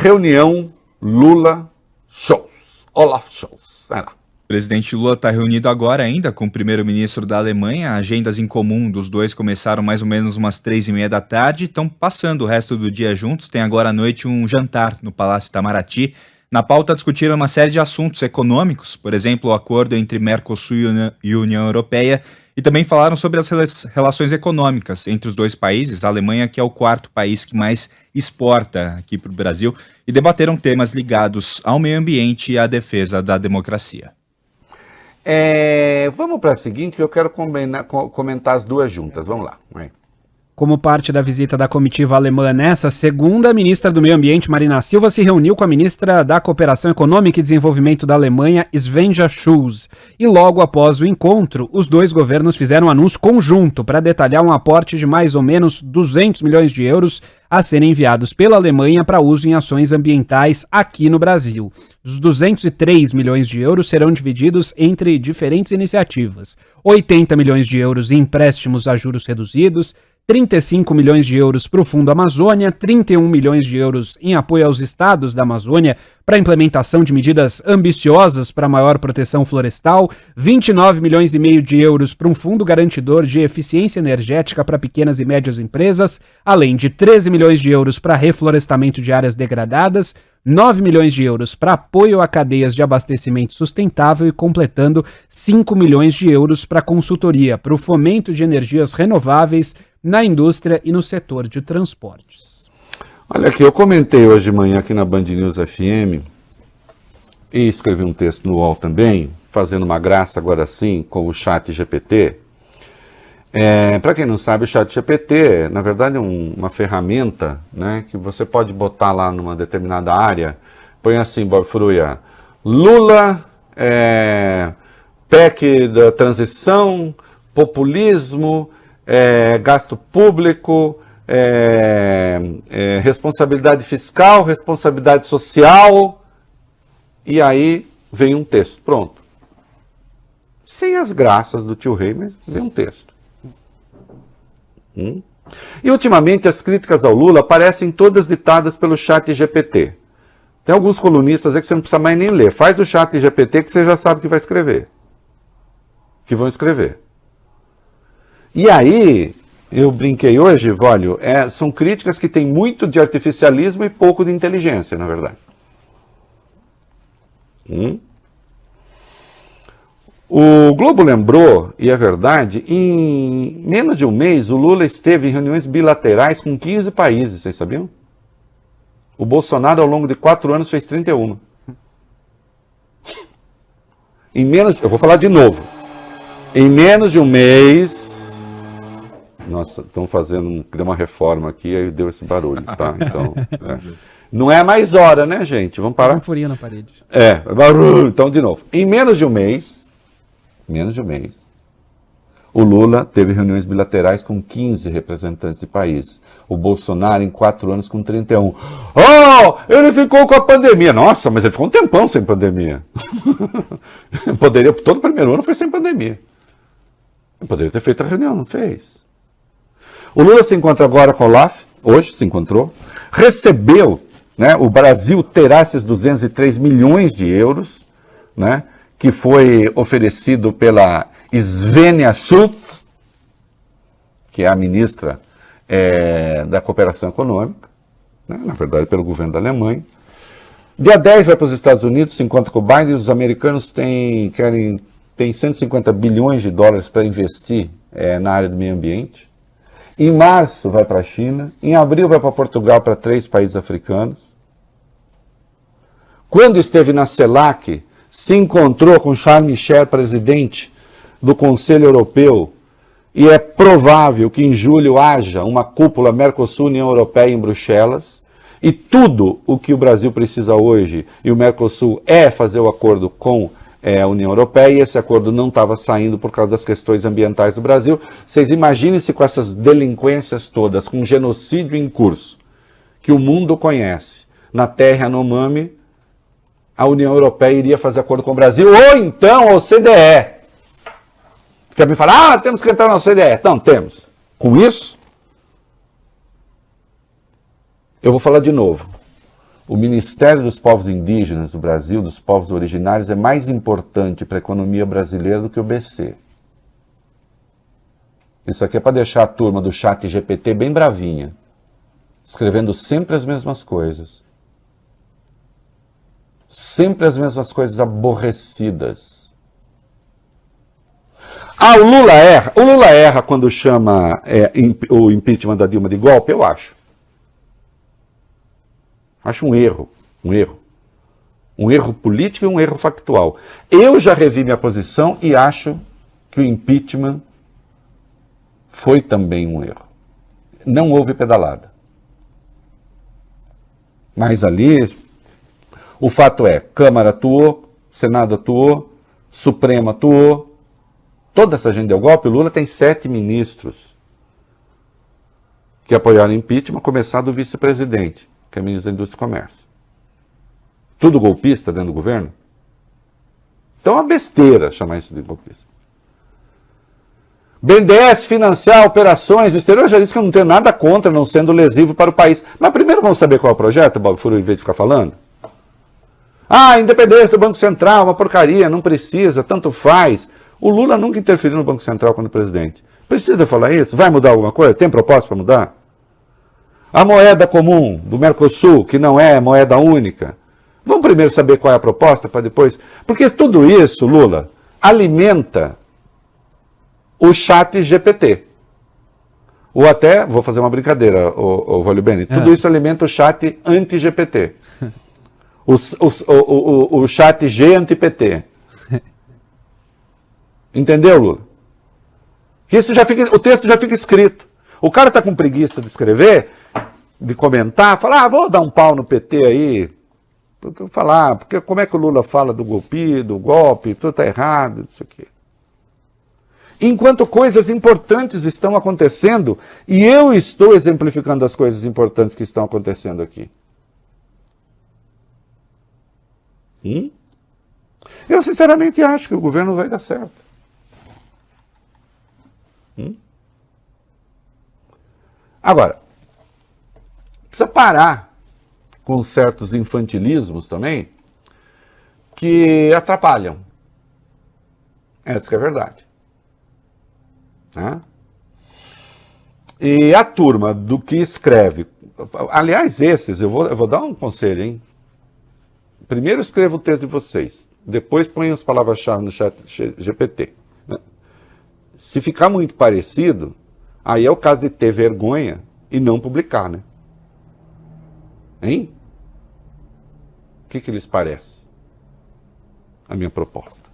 reunião Lula-Scholz. Olaf Scholz. Vai lá. O presidente Lula está reunido agora ainda com o primeiro-ministro da Alemanha. Agendas em comum dos dois começaram mais ou menos umas 3h30 da tarde. Estão passando o resto do dia juntos. Tem agora à noite um jantar no Palácio Itamaraty. Na pauta discutiram uma série de assuntos econômicos, por exemplo, o acordo entre Mercosul e União Europeia, e também falaram sobre as relações econômicas entre os dois países, a Alemanha, que é o quarto país que mais exporta aqui para o Brasil, e debateram temas ligados ao meio ambiente e à defesa da democracia. Vamos para a seguinte, que eu quero comentar as duas juntas. Vamos lá. Vai. Como parte da visita da comitiva alemã nessa segunda, a ministra do Meio Ambiente, Marina Silva, se reuniu com a ministra da Cooperação Econômica e Desenvolvimento da Alemanha, Svenja Schulz. E logo após o encontro, os dois governos fizeram um anúncio conjunto para detalhar um aporte de mais ou menos 200 milhões de euros a serem enviados pela Alemanha para uso em ações ambientais aqui no Brasil. Os 203 milhões de euros serão divididos entre diferentes iniciativas. 80 milhões de euros em empréstimos a juros reduzidos, 35 milhões de euros para o Fundo Amazônia, 31 milhões de euros em apoio aos estados da Amazônia para a implementação de medidas ambiciosas para maior proteção florestal, 29 milhões e meio de euros para um fundo garantidor de eficiência energética para pequenas e médias empresas, além de 13 milhões de euros para reflorestamento de áreas degradadas, 9 milhões de euros para apoio a cadeias de abastecimento sustentável e completando 5 milhões de euros para consultoria para o fomento de energias renováveis na indústria e no setor de transportes. Olha aqui, eu comentei hoje de manhã aqui na Band News FM e escrevi um texto no UOL também, fazendo uma graça agora sim com o ChatGPT. Para quem não sabe, o ChatGPT, na verdade, é uma ferramenta, né, que você pode botar lá numa determinada área, põe assim, Bob Furuia, Lula, PEC da transição, populismo, gasto público, responsabilidade fiscal, responsabilidade social, e aí vem um texto, pronto. Sem as graças do tio Rei, mas vem um texto. E ultimamente as críticas ao Lula parecem todas ditadas pelo ChatGPT. Tem alguns colunistas aí que você não precisa mais nem ler. Faz o ChatGPT que você já sabe o que vai escrever. Que vão escrever. E aí, eu brinquei hoje, Vólio, são críticas que têm muito de artificialismo e pouco de inteligência, na verdade. O Globo lembrou, e é verdade, em menos de um mês o Lula esteve em reuniões bilaterais com 15 países, vocês sabiam? O Bolsonaro ao longo de 4 anos fez 31. Eu vou falar de novo. Em menos de um mês... Nossa, estão fazendo uma reforma aqui, aí deu esse barulho, tá? Então, não é mais hora, né, gente? Vamos parar? Uma furinha na parede. Barulho. Então, de novo. Em menos de um mês, o Lula teve reuniões bilaterais com 15 representantes de países. O Bolsonaro, em 4 anos, com 31. Ele ficou com a pandemia. Nossa, mas ele ficou um tempão sem pandemia. Todo o primeiro ano foi sem pandemia. Ele poderia ter feito a reunião, não fez. O Lula se encontra agora com o Olaf, hoje se encontrou, recebeu, né, o Brasil terá esses 203 milhões de euros, né, que foi oferecido pela Svenja Schulz, que é a ministra da Cooperação Econômica, né, na verdade pelo governo da Alemanha. Dia 10 vai para os Estados Unidos, se encontra com o Biden, os americanos têm 150 bilhões de dólares para investir na área do meio ambiente. Em março vai para a China, em abril vai para Portugal, para 3 países africanos. Quando esteve na CELAC, se encontrou com Charles Michel, presidente do Conselho Europeu, e é provável que em julho haja uma cúpula Mercosul-União Europeia em Bruxelas, e tudo o que o Brasil precisa hoje, e o Mercosul, é fazer o acordo com a União Europeia, e esse acordo não estava saindo por causa das questões ambientais do Brasil. Vocês imaginem-se com essas delinquências todas, com genocídio em curso, que o mundo conhece, na terra Yanomami, a União Europeia iria fazer acordo com o Brasil, ou então a OCDE. Você quer me falar, temos que entrar na OCDE. Não, temos. Com isso, eu vou falar de novo. o Ministério dos Povos Indígenas do Brasil, dos povos originários, é mais importante para a economia brasileira do que o BC. Isso aqui é para deixar a turma do chat GPT bem bravinha, escrevendo sempre as mesmas coisas. Sempre as mesmas coisas aborrecidas. Ah, o Lula erra. O Lula erra quando chama o impeachment da Dilma de golpe, eu acho. Acho um erro. Um erro político e um erro factual. Eu já revi minha posição e acho que o impeachment foi também um erro. Não houve pedalada. Mas ali, o fato é, Câmara atuou, Senado atuou, Supremo atuou, toda essa gente deu golpe. O Lula tem 7 ministros que apoiaram o impeachment, a começar do vice-presidente, que é ministro da Indústria e Comércio. Tudo golpista dentro do governo? Então é uma besteira chamar isso de golpista. BNDES financiar operações do exterior, eu já disse que eu não tenho nada contra, não sendo lesivo para o país. Mas primeiro vamos saber qual é o projeto, Bob Furo, em vez de ficar falando. Ah, independência do Banco Central, uma porcaria, não precisa, tanto faz. O Lula nunca interferiu no Banco Central quando presidente. Precisa falar isso? Vai mudar alguma coisa? Tem proposta para mudar? A moeda comum do Mercosul, que não é moeda única. Vamos primeiro saber qual é a proposta para depois... Porque tudo isso, Lula, alimenta o chat GPT. Ou até, vou fazer uma brincadeira, o Valio Bene, tudo isso alimenta o chat anti-GPT. O chat G anti-PT. Entendeu, Lula? Que isso já fica, o texto já fica escrito. O cara está com preguiça de escrever, de comentar, falar, vou dar um pau no PT aí. Porque como é que o Lula fala do golpe, tudo está errado, isso aqui. Enquanto coisas importantes estão acontecendo, e eu estou exemplificando as coisas importantes que estão acontecendo aqui. Eu sinceramente acho que o governo vai dar certo. Agora, precisa parar com certos infantilismos também que atrapalham. Essa que é a verdade. E a turma do que escreve, aliás, esses, eu vou dar um conselho, hein? Primeiro escreva o texto de vocês, depois ponham as palavras-chave no chat GPT. Se ficar muito parecido, aí é o caso de ter vergonha e não publicar, né? Hein? O que lhes parece? A minha proposta.